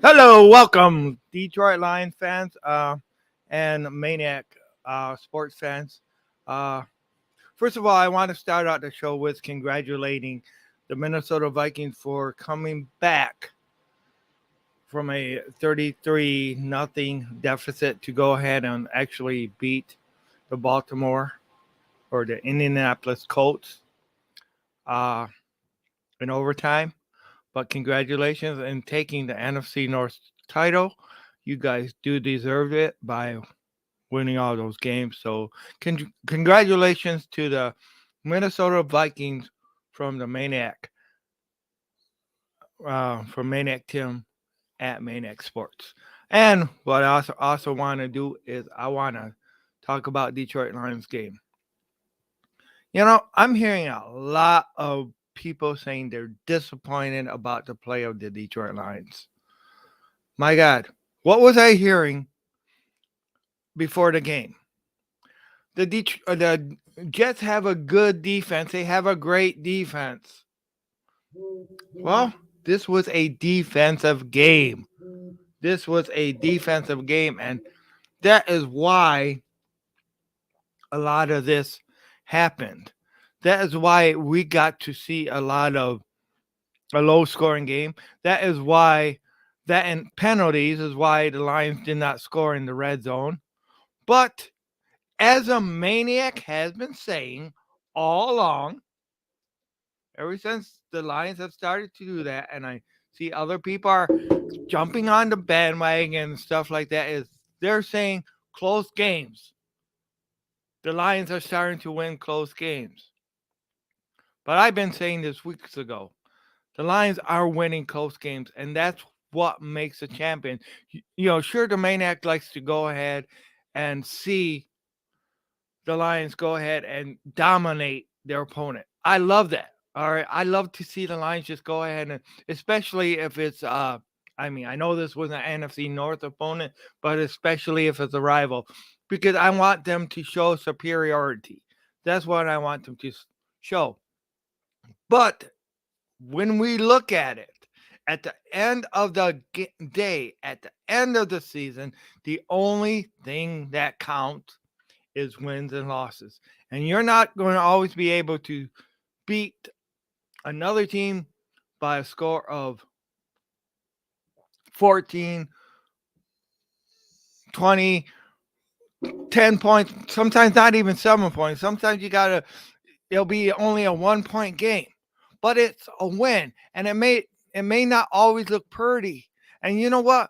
Hello, welcome, Detroit Lions fans and Maniac sports fans. Uh, First of all, I want to start out the show with congratulating the Minnesota Vikings for coming back from a 33 nothing deficit to go ahead and actually beat the Baltimore or the Indianapolis Colts uh, in overtime. But congratulations in taking the NFC North title. You guys do deserve it by winning all those games. So, congratulations to the Minnesota Vikings from the Maniac, from Maniac Tim at Maniac Sports. And what I also want to do is I want to talk about Detroit Lions game. I'm hearing a lot of people saying they're disappointed about the play of the Detroit Lions. My God, what was I hearing before the game? The Jets have a good defense. They have a great defense. Well, this was a defensive game. This was a defensive game, and that is why a lot of this happened. That is why we got to see a lot of a low scoring game. That is why that and penalties is why the Lions did not score in the red zone. But as a maniac has been saying all along, ever since the Lions have started to do that, and I see other people are jumping on the bandwagon and stuff like that, is they're saying close games. The Lions are starting to win close games. But I've been saying this weeks ago. The Lions are winning close games, and that's what makes a champion. Sure, the Maniac likes to go ahead and see the Lions go ahead and dominate their opponent. I love that. All right. I love to see the Lions just go ahead and especially if it's I know this was an NFC North opponent, but especially if it's a rival, because I want them to show superiority. That's what I want them to show. But when we look at it, at the end of the day, at the end of the season, the only thing that counts is wins and losses. And you're not going to always be able to beat another team by a score of 14, 20, 10 points, sometimes not even 7 points. Sometimes it'll be only a 1 point game, but it's a win. And it may not always look pretty. And you know what?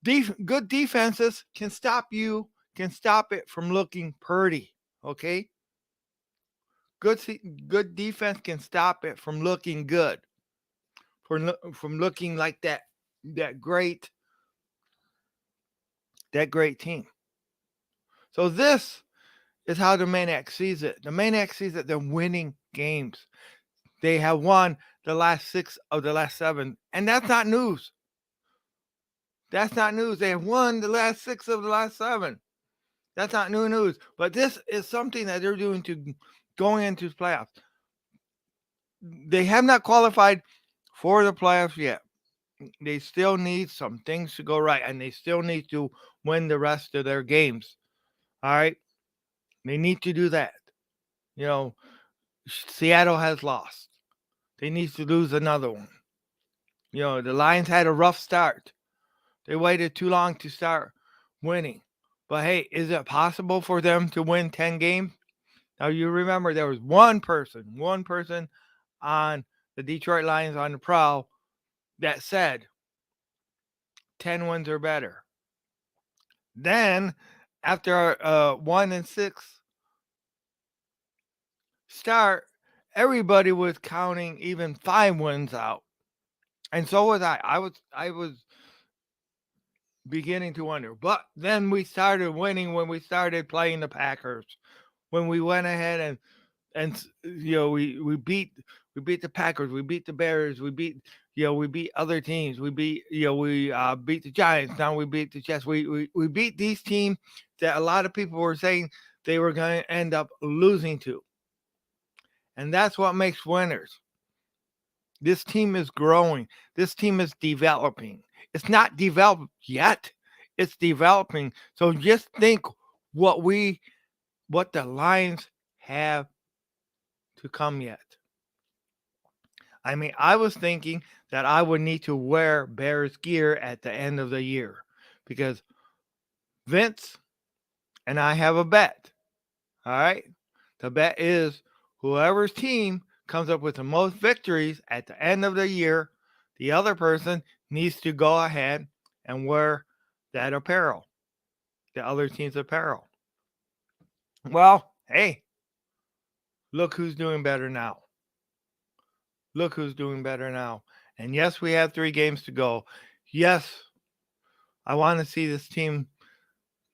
Good defenses can stop it from looking pretty. Okay? Good good defense can stop it from looking good, from looking like that great that great team. So this is how the Maniac sees it. The Maniac sees that they're winning games. They have won the last 6 of the last 7, and that's not news. That's not news. They have won the last 6 of the last 7. That's not new news. But this is something that they're doing to going into the playoffs. They have not qualified for the playoffs yet. They still need some things to go right, and they still need to win the rest of their games. All right, they need to do that. You know, Seattle has lost. They need to lose another one. The Lions had a rough start. They waited too long to start winning. But hey, is it possible for them to win 10 games? Now you remember there was one person on the Detroit Lions on the prowl that said 10 wins or better. Then, after 1-6 start, everybody was counting even 5 wins out, and so was I. I was beginning to wonder, but then we started winning when we started playing the Packers. When we went ahead and we beat the Packers, we beat the Bears, we beat other teams, we beat the Giants. Now we beat the Jets. We beat these teams that a lot of people were saying they were going to end up losing to, and that's what makes winners. This team is growing. This team is developing. It's not developed yet. It's developing. So just think what the Lions have to come yet. I mean, I was thinking that I would need to wear Bears gear at the end of the year because Vince and I have a bet. All right. The bet is whoever's team comes up with the most victories at the end of the year, the other person needs to go ahead and wear that apparel, the other team's apparel. Well, hey, look who's doing better now. Look who's doing better now. And yes, we have 3 games to go. Yes, I want to see this team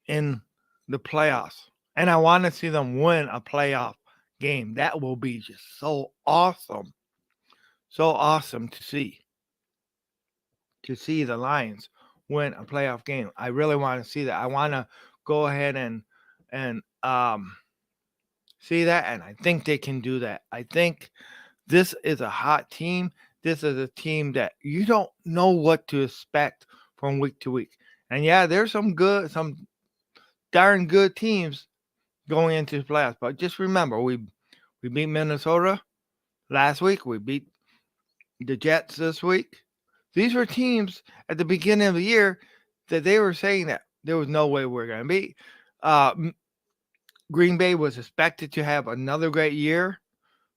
in the playoffs. And I want to see them win a playoff game. That will be just so awesome. So awesome to see. To see the Lions win a playoff game. I really want to see that. I want to go ahead and see that, and I think they can do that. I think this is a hot team. This is a team that you don't know what to expect from week to week. And yeah, there's some darn good teams going into the playoffs. But just remember, we beat Minnesota last week. We beat the Jets this week. These were teams at the beginning of the year that they were saying that there was no way we're going to beat. Green Bay was expected to have another great year.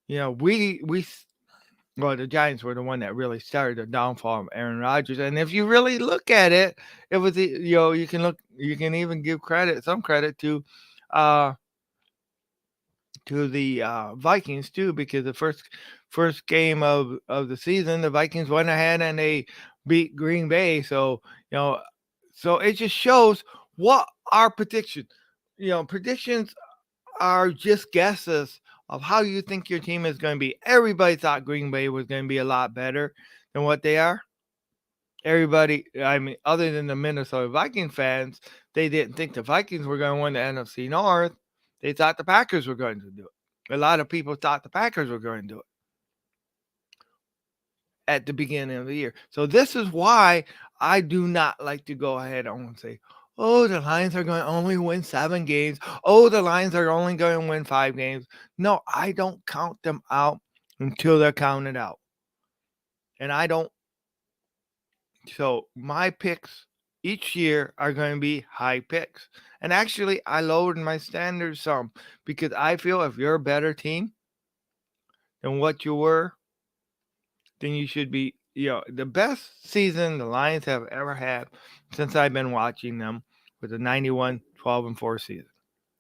You know, the Giants were the one that really started the downfall of Aaron Rodgers. And if you really look at it, it was you can even give some credit to the Vikings too, because the first game of the season, the Vikings went ahead and they beat Green Bay. So so it just shows what our predictions. Predictions are just guesses of how you think your team is going to be. Everybody thought Green Bay was going to be a lot better than what they are. Everybody, I mean, other than the Minnesota Viking fans, they didn't think the Vikings were going to win the NFC North. They thought the Packers were going to do it. A lot of people thought the Packers were going to do it at the beginning of the year. So this is why I do not like to go ahead and say, oh, the Lions are going to only win 7 games. Oh, the Lions are only going to win 5 games. No, I don't count them out until they're counted out. And I don't. So my picks each year are going to be high picks. And actually, I lowered my standards some because I feel if you're a better team than what you were, then you should be, the best season the Lions have ever had since I've been watching them with a 91 12-4 season.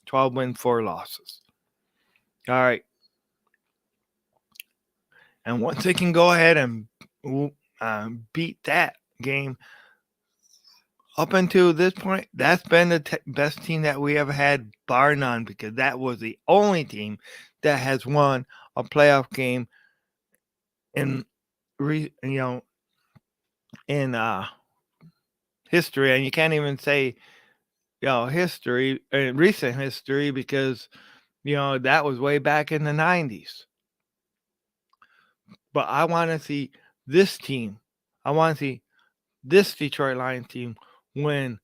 12 wins, 4 losses. All right. And once they can go ahead and beat that game, up until this point, that's been the best team that we ever had, bar none, because that was the only team that has won a playoff game in history. And you can't even say history, recent history, because that was way back in the 90s. But I want to see this team. I want to see this Detroit Lions team win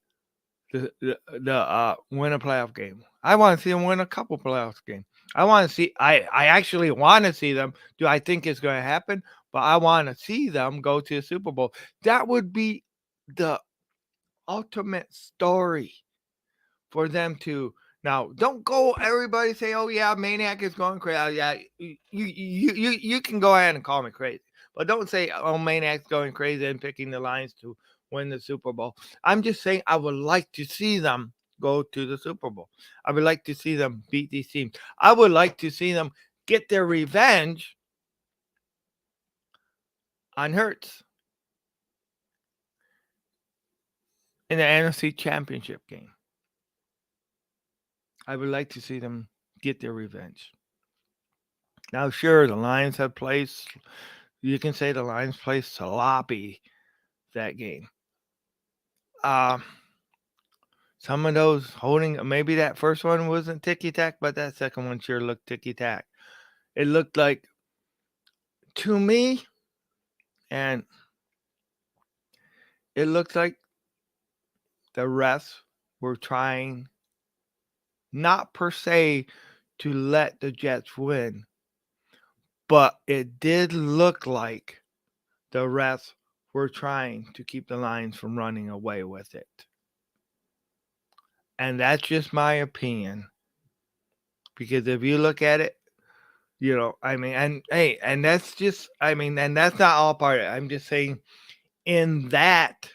win a playoff game. I want to see them win a couple playoff games. I want to see. I actually want to see them. Do I think it's going to happen? But I want to see them go to the Super Bowl. That would be the ultimate story for them to. Now, don't go. Everybody say, "Oh yeah, Maniac is going crazy." Yeah, you can go ahead and call me crazy, but don't say, "Oh, Maniac's going crazy and picking the Lions to win the Super Bowl." I'm just saying I would like to see them go to the Super Bowl. I would like to see them beat these teams. I would like to see them get their revenge on Hurts in the NFC Championship game. I would like to see them get their revenge. Now, sure, the Lions have played. You can say the Lions played sloppy that game. Some of those holding, maybe that first one wasn't ticky-tack, but that second one sure looked ticky-tack. It looked like, to me, and it looks like the refs were trying not per se to let the Jets win, but it did look like the refs were trying to keep the Lions from running away with it. And that's just my opinion. Because if you look at it, and hey, and that's just, and that's not all part of it. I'm just saying in that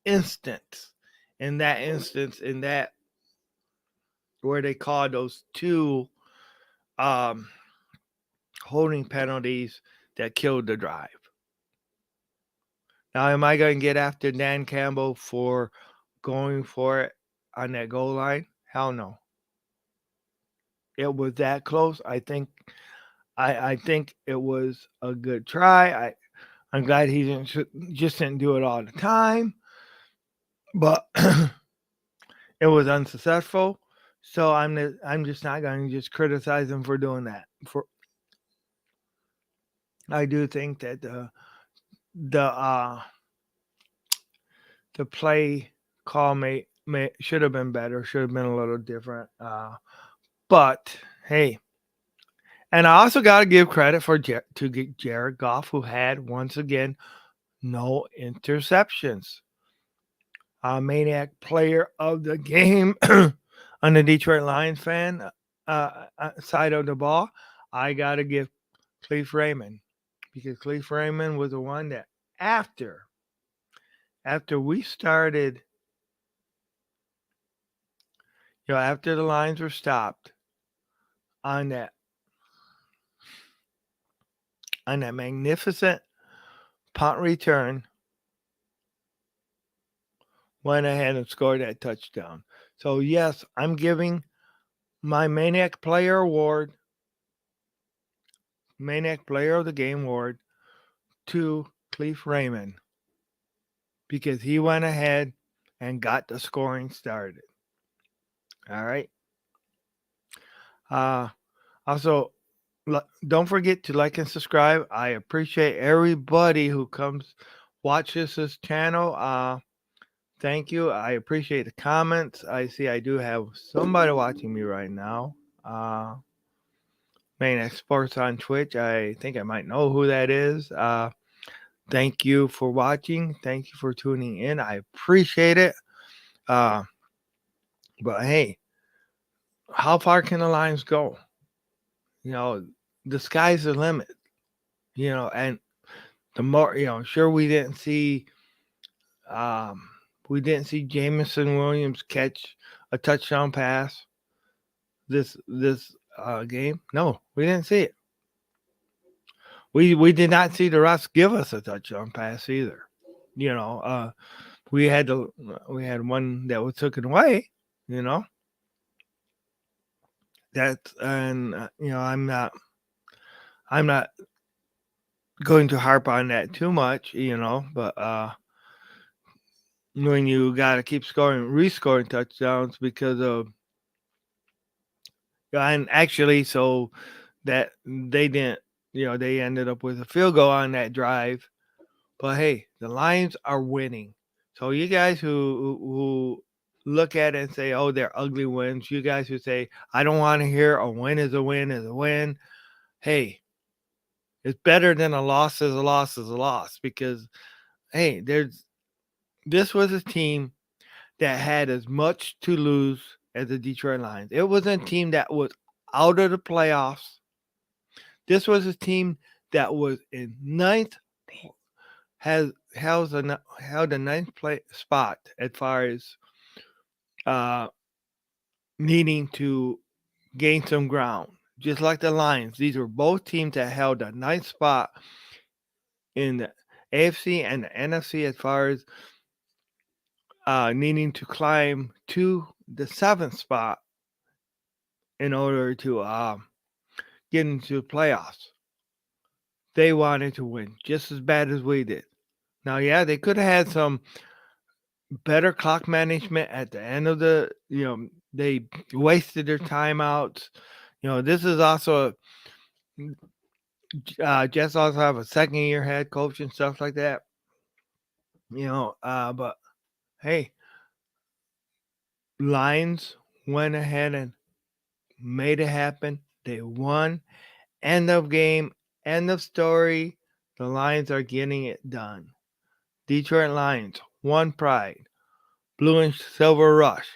instance, in that where they call those two holding penalties that killed the drive. Now, am I going to get after Dan Campbell for going for it on that goal line? Hell no. It was that close. I think it was a good try. I'm glad he didn't do it all the time, but it was unsuccessful. So I'm just not going to just criticize him for doing that. I do think that the play call should have been better, should have been a little different. But hey, and I also got to give credit to Jared Goff, who had once again no interceptions. Maniac player of the game on the Detroit Lions fan side of the ball. I got to give Cleve Raymond, because Cleve Raymond was the one that after we started, after the Lions were stopped on that magnificent punt return, went ahead and scored that touchdown. So yes, I'm giving my Maniac Player Award, Maniac Player of the Game Award, to Cleve Raymond, because he went ahead and got the scoring started. All right. Also, don't forget to like and subscribe. I appreciate everybody who watches this channel. Thank you. I appreciate the comments. I see I do have somebody watching me right now. Maniac Sports on Twitch. I think I might know who that is. Thank you for watching. Thank you for tuning in. I appreciate it. But hey, how far can the Lions go? The sky's the limit. And the more, sure, we didn't see Jameson Williams catch a touchdown pass this game. No, we didn't see it. We did not see the refs give us a touchdown pass either. We had one that was taken away. I'm not going to harp on that too much, but when you got to keep rescoring touchdowns because of, and actually, so that they didn't, they ended up with a field goal on that drive. But hey, the Lions are winning. So you guys who look at it and say, oh, they're ugly wins, you guys who say, I don't want to hear a win is a win is a win. Hey, it's better than a loss is a loss is a loss, because hey, this was a team that had as much to lose as the Detroit Lions. It was a team that was out of the playoffs. This was a team that was in ninth, held the ninth spot as far as needing to gain some ground. Just like the Lions, these were both teams that held the ninth spot in the AFC and the NFC as far as needing to climb to the seventh spot in order to get into the playoffs. They wanted to win just as bad as we did. Now, yeah, they could have had some better clock management at the end of the, they wasted their timeouts. This is also, Jets also have a second-year head coach and stuff like that. But hey, Lions went ahead and made it happen. They won. End of game. End of story. The Lions are getting it done. Detroit Lions, one pride. Blue and Silver Rush.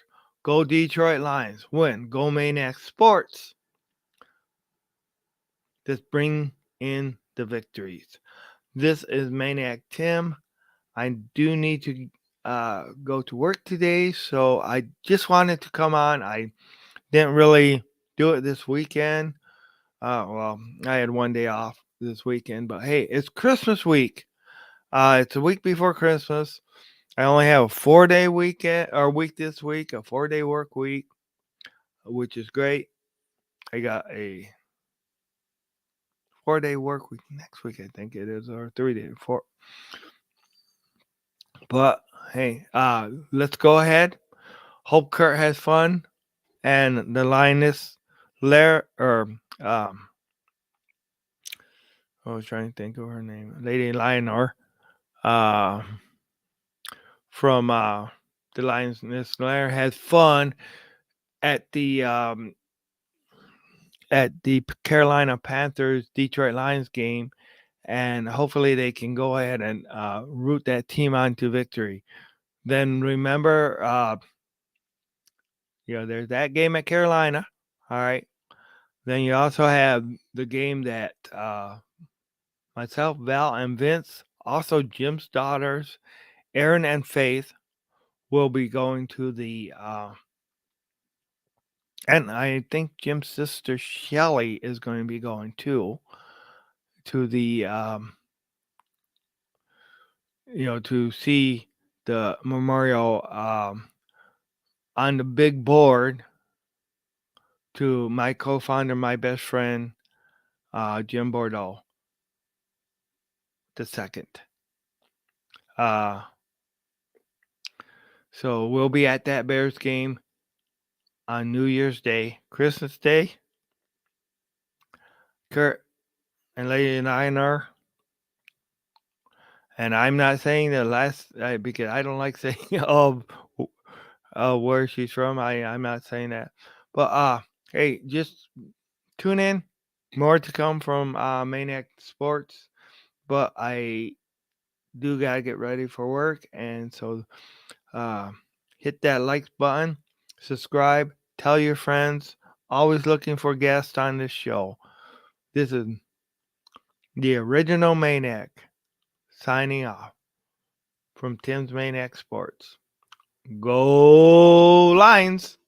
Go Detroit Lions. Win. Go Maniac Sports. Just bring in the victories. This is Maniac Tim. I do need to go to work today, so I just wanted to come on. I didn't really do it this weekend. Well, I had one day off this weekend, but hey, it's Christmas week. It's a week before Christmas. I only have a 4-day weekend or week this week, a 4-day work week, which is great. I got a 4-day work week next week, I think it is, or 3-day, 4. But hey, let's go ahead. Hope Kurt has fun, and the lioness, Lair or I was trying to think of her name, Lady Lionor, uh, from the Lioness Lair has fun at the Carolina Panthers Detroit Lions game, and hopefully they can go ahead and root that team on to victory. Then remember, there's that game at Carolina. All right. Then you also have the game that myself, Val, and Vince, also Jim's daughters, Erin and Faith, will be going to the. And I think Jim's sister Shelly is going to be going too to the to see the memorial on the big board to my co-founder, my best friend, Jim Bordeaux the second. So we'll be at that Bears game on New Year's Day, Christmas Day. Kurt and Lady and I are. And I'm not saying the last because I don't like saying where she's from. I'm not saying that. But hey, just tune in. More to come from Maniac Sports. But I do gotta get ready for work, and so hit that like button, subscribe, tell your friends. Always looking for guests on this show. This is the original Maniac signing off from Tim's Maniac Sports. Go Lions!